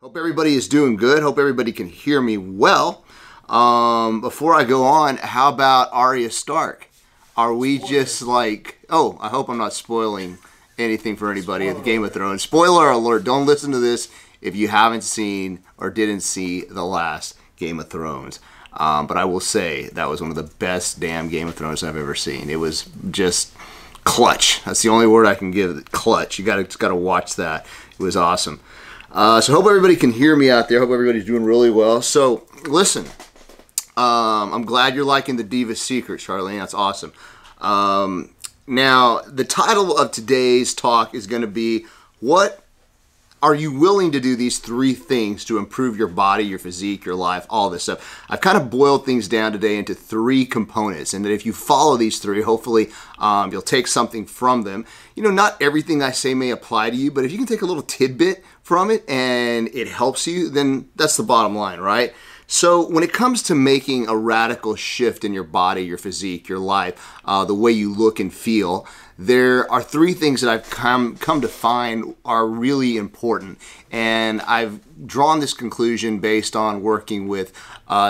Hope everybody is doing good. Hope everybody can hear me well. Before I go on, how about Arya Stark? Are we just like, oh, I hope I'm not spoiling anything for anybody at the Game of Thrones. Spoiler alert, don't listen to this if you haven't seen or didn't see the last Game of Thrones. But I will say that was one of the best damn Game of Thrones I've ever seen. It was just clutch. That's the only word I can give it, clutch. You gotta watch that. It was awesome. So hope everybody can hear me out there. Hope everybody's doing really well. So listen, I'm glad you're liking the Diva's Secret, Charlene. That's awesome. Now, the title of today's talk is going to be, what are you willing to do these 3 things to improve your body, your physique, your life, all this stuff? I've kind of boiled things down today into 3 components, and that if you follow these 3, hopefully you'll take something from them. You know, not everything I say may apply to you, but if you can take a little tidbit from it and it helps you, then that's the bottom line, right? So when it comes to making a radical shift in your body, your physique, your life, the way you look and feel, there are 3 things that I've come to find are really important. And I've drawn this conclusion based on working with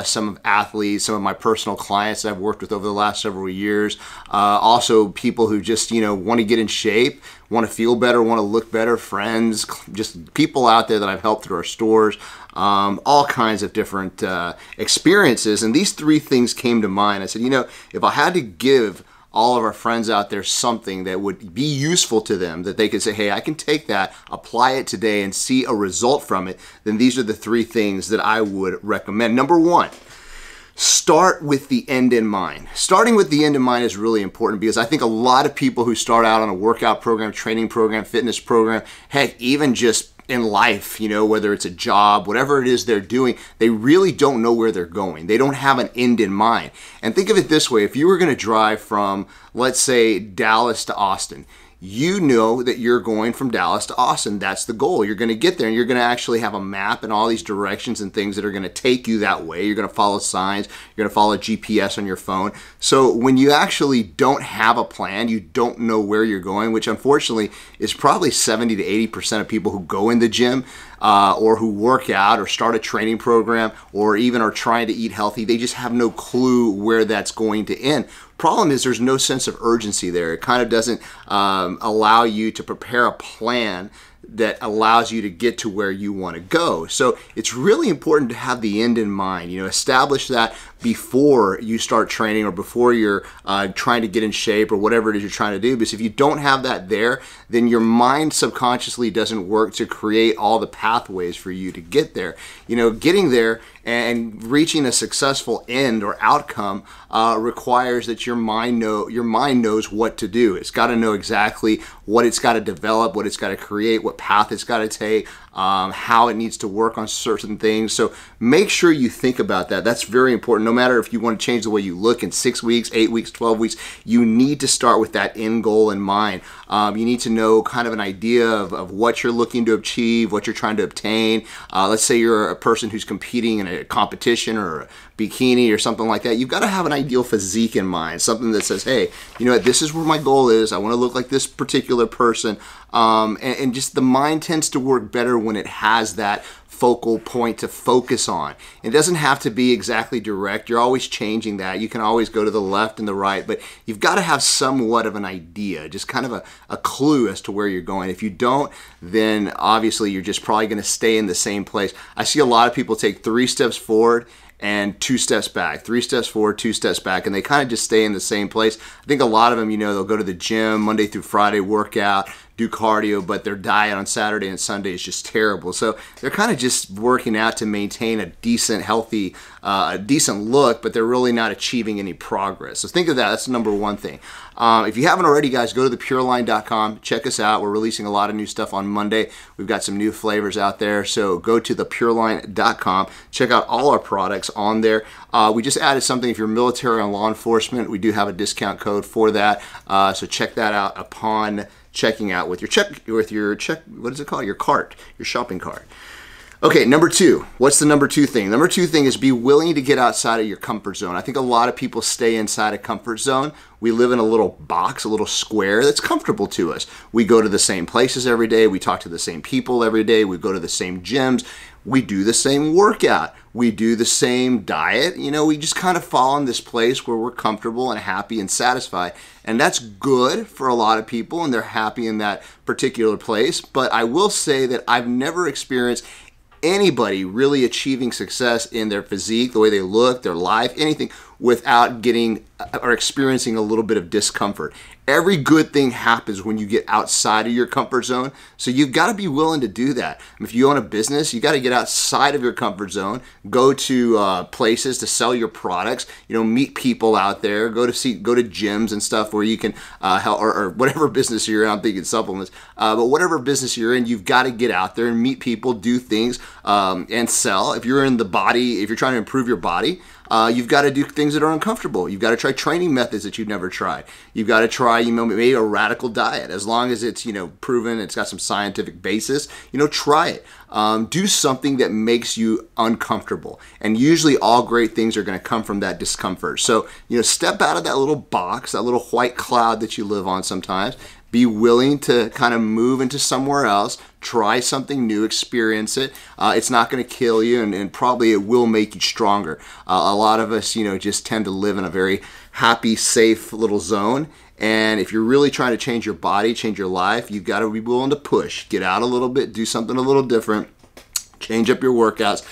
some athletes, some of my personal clients that I've worked with over the last several years. Also people who just, want to get in shape, want to feel better, want to look better, friends, just people out there that I've helped through our stores, all kinds of different experiences. And these 3 things came to mind. I said, if I had to give all of our friends out there something that would be useful to them, that they could say, hey, I can take that, apply it today, and see a result from it, then these are the 3 things that I would recommend. Number 1, start with the end in mind. Starting with the end in mind is really important, because I think a lot of people who start out on a workout program, training program, fitness program, heck, even just in life, whether it's a job, whatever it is they're doing, they really don't know where they're going. They don't have an end in mind. And think of it this way. If you were going to drive from, let's say, Dallas to Austin, you know that you're going from Dallas to Austin. That's the goal. You're going to get there, and you're going to actually have a map and all these directions and things that are going to take you that way. You're going to follow signs. You're going to follow GPS on your phone. So when you actually don't have a plan, you don't know where you're going, which unfortunately is probably 70 to 80% of people who go in the gym or who work out or start a training program or even are trying to eat healthy. They just have no clue where that's going to end. Problem is, there's no sense of urgency there. It kind of doesn't allow you to prepare a plan that allows you to get to where you want to go. So it's really important to have the end in mind. Establish that before you start training or before you're trying to get in shape or whatever it is you're trying to do. Because if you don't have that there, then your mind subconsciously doesn't work to create all the pathways for you to get there. Getting there and reaching a successful end or outcome requires that your mind knows what to do. It's got to know exactly what it's got to develop, what it's got to create, what path it's got to take, how it needs to work on certain things. So make sure you think about that. That's very important. No matter if you want to change the way you look in 6 weeks, 8 weeks, 12 weeks, you need to start with that end goal in mind. You need to know kind of an idea of what you're looking to achieve, what you're trying to obtain. Let's say you're a person who's competing in a competition or a bikini or something like that. You've got to have an ideal physique in mind, something that says, hey, this is where my goal is. I want to look like this particular person. And just the mind tends to work better when it has that focal point to focus on. It doesn't have to be exactly direct. You're always changing that. You can always go to the left and the right, but you've got to have somewhat of an idea, just kind of a clue as to where you're going. If you don't, then obviously you're just probably going to stay in the same place. I see a lot of people take 3 steps forward and 2 steps back, 3 steps forward, 2 steps back, and they kind of just stay in the same place. I think a lot of them, they'll go to the gym Monday through Friday, work out, do cardio, but their diet on Saturday and Sunday is just terrible. So they're kind of just working out to maintain a decent, healthy, decent look, but they're really not achieving any progress. So think of that. That's the number 1 thing. If you haven't already, guys, go to thepureline.com. Check us out. We're releasing a lot of new stuff on Monday. We've got some new flavors out there. So go to thepureline.com. Check out all our products on there. We just added something. If you're military and law enforcement, we do have a discount code for that. So check that out upon checking out with your what is it called? Your cart, your shopping cart. Okay, number 2. What's the number 2 thing? Number 2 thing is be willing to get outside of your comfort zone. I think a lot of people stay inside a comfort zone. We live in a little box, a little square that's comfortable to us. We go to the same places every day. We talk to the same people every day. We go to the same gyms. We do the same workout. We do the same diet. You know, we just kind of fall in this place where we're comfortable and happy and satisfied. And that's good for a lot of people, and they're happy in that particular place. But I will say that I've never experienced anybody really achieving success in their physique, the way they look, their life, anything, without getting or experiencing a little bit of discomfort. Every good thing happens when you get outside of your comfort zone. So you've got to be willing to do that. If you own a business, you got to get outside of your comfort zone, go to places to sell your products, you know, meet people out there, go to gyms and stuff where you can help, or whatever business you're in. I'm thinking supplements, but whatever business you're in, you've got to get out there and meet people, do things, and sell. If you're in the body, if you're trying to improve your body, you've got to do things that are uncomfortable. You've got to try training methods that you've never tried. You've got to try, you know, maybe a radical diet. As long as it's, you know, proven, it's got some scientific basis, you know, try it. Do something that makes you uncomfortable. And usually all great things are going to come from that discomfort. So, you know, step out of that little box, that little white cloud that you live on sometimes. Be willing to kind of move into somewhere else, try something new, experience it. It's not going to kill you, and probably it will make you stronger. A lot of us, you know, just tend to live in a very happy, safe little zone. And if you're really trying to change your body, change your life, you've got to be willing to push, get out a little bit, do something a little different, change up your workouts.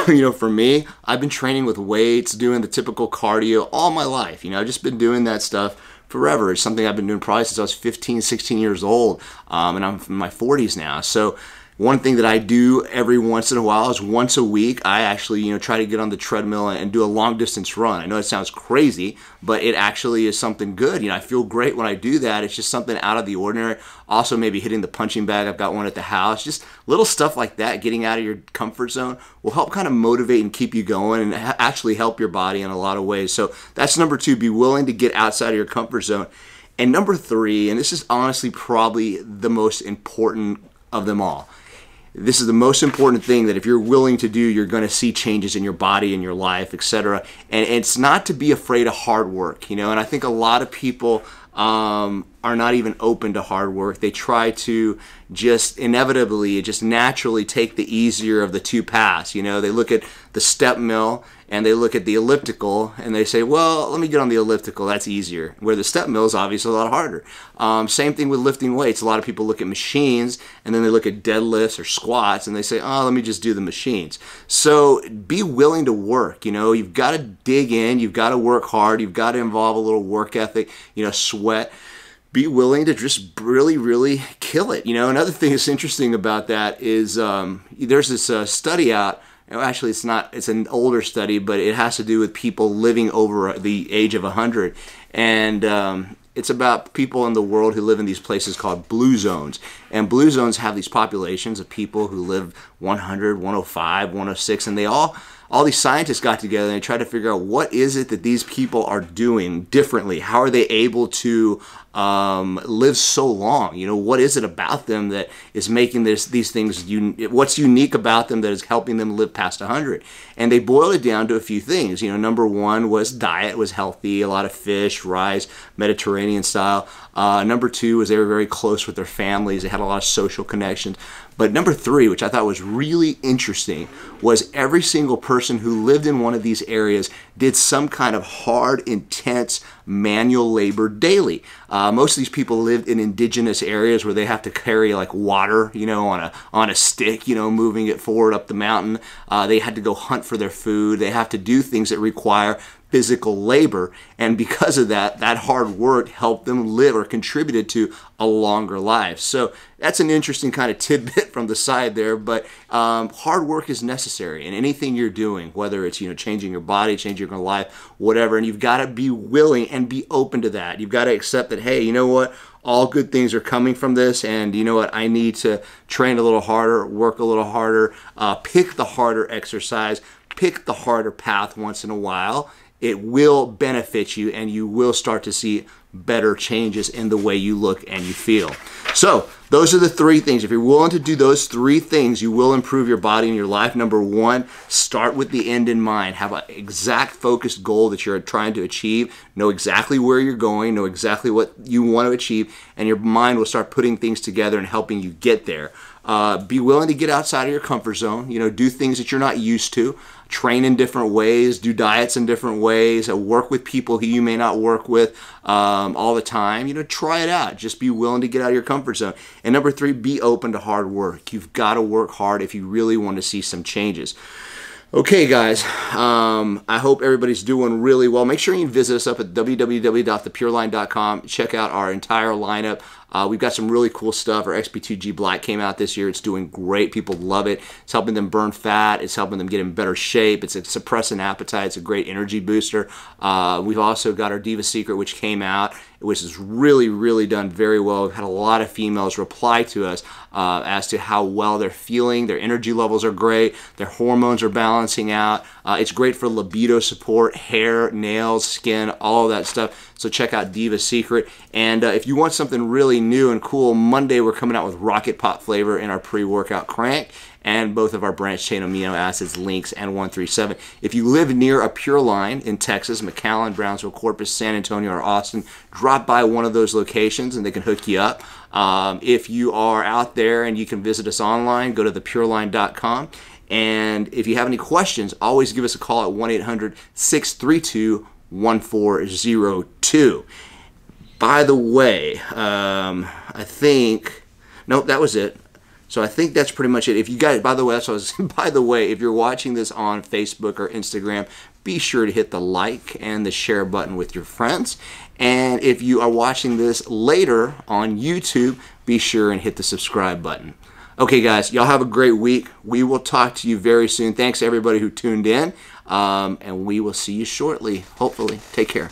You know, for me, I've been training with weights, doing the typical cardio all my life. You know, I've just been doing that stuff forever. It's something I've been doing probably since I was 15, 16 years old, and I'm in my 40s now. So one thing that I do every once in a while is once a week, I actually, you know, try to get on the treadmill and do a long distance run. I know it sounds crazy, but it actually is something good. You know, I feel great when I do that. It's just something out of the ordinary. Also, maybe hitting the punching bag. I've got one at the house. Just little stuff like that, getting out of your comfort zone, will help kind of motivate and keep you going, and actually help your body in a lot of ways. So that's number 2, be willing to get outside of your comfort zone. And number 3, and this is honestly probably the most important of them all, this is the most important thing that if you're willing to do, you're going to see changes in your body, in your life, etc. And it's not to be afraid of hard work, you know. And I think a lot of people are not even open to hard work. They try to just inevitably, just naturally take the easier of the two paths. You know, they look at the step mill and they look at the elliptical and they say, well, let me get on the elliptical, that's easier. Where the step mill is obviously a lot harder. Same thing with lifting weights. A lot of people look at machines and then they look at deadlifts or squats and they say, oh, let me just do the machines. So be willing to work. You know, you've got to dig in, you've got to work hard, you've got to involve a little work ethic, you know, sweat. Be willing to just really, really kill it. You know, another thing that's interesting about that is there's this study out. Actually, it's not. It's an older study, but it has to do with people living over the age of 100, and it's about people in the world who live in these places called blue zones. And blue zones have these populations of people who live 100, 105, 106, and they all these scientists got together and they tried to figure out what is it that these people are doing differently. How are they able to live so long? You know, what is it about them that is making these things, what's unique about them that is helping them live past 100? And they boiled it down to a few things. You know, number 1 was diet was healthy, a lot of fish, rice, Mediterranean style. Number 2 was they were very close with their families. They had a lot of social connections. But number 3, which I thought was really interesting, was every single person who lived in one of these areas did some kind of hard, intense manual labor daily. Most of these people lived in indigenous areas where they have to carry like water, you know, on a stick, you know, moving it forward up the mountain. They had to go hunt for their food. They have to do things that require physical labor, and because of that, that hard work helped them live or contributed to a longer life. So that's an interesting kind of tidbit from the side there, but hard work is necessary in anything you're doing, whether it's, you know, changing your body, changing your life, whatever, and you've got to be willing and be open to that. You've got to accept that, hey, you know what? All good things are coming from this, and you know what? I need to train a little harder, work a little harder, pick the harder exercise, pick the harder path once in a while. It will benefit you, and you will start to see better changes in the way you look and you feel. So those are the 3 things. If you're willing to do those 3 things, you will improve your body and your life. Number 1, start with the end in mind. Have an exact focused goal that you're trying to achieve. Know exactly where you're going. Know exactly what you want to achieve, and your mind will start putting things together and helping you get there. Be willing to get outside of your comfort zone. You know, do things that you're not used to. Train in different ways, do diets in different ways, work with people who you may not work with all the time. You know, try it out. Just be willing to get out of your comfort zone. And number 3, be open to hard work. You've got to work hard if you really want to see some changes. Okay, guys, I hope everybody's doing really well. Make sure you visit us up at www.thepureline.com. Check out our entire lineup. We've got some really cool stuff. Our XP2G Black came out this year. It's doing great. People love it. It's helping them burn fat. It's helping them get in better shape. It's suppressing appetite. It's a great energy booster. We've also got our Diva Secret, which came out, which has really, really done very well. We've had a lot of females reply to us as to how well they're feeling. Their energy levels are great. Their hormones are balancing out. It's great for libido support, hair, nails, skin, all of that stuff. So check out Diva Secret. And if you want something really new and cool, Monday we're coming out with Rocket Pop flavor in our pre-workout crank, and both of our branched chain amino acids, Links and 137. If you live near a Pureline in Texas, McAllen, Brownsville, Corpus, San Antonio, or Austin, drop by one of those locations and they can hook you up. If you are out there and you can visit us online, go to thepureline.com. And if you have any questions, always give us a call at 1-800-632-1402. By the way, I think, nope, that was it. So I think that's pretty much it. If you guys, by the way, if you're watching this on Facebook or Instagram, be sure to hit the like and the share button with your friends. And if you are watching this later on YouTube, be sure and hit the subscribe button. Okay, guys, y'all have a great week. We will talk to you very soon. Thanks to everybody who tuned in, and we will see you shortly, hopefully. Take care.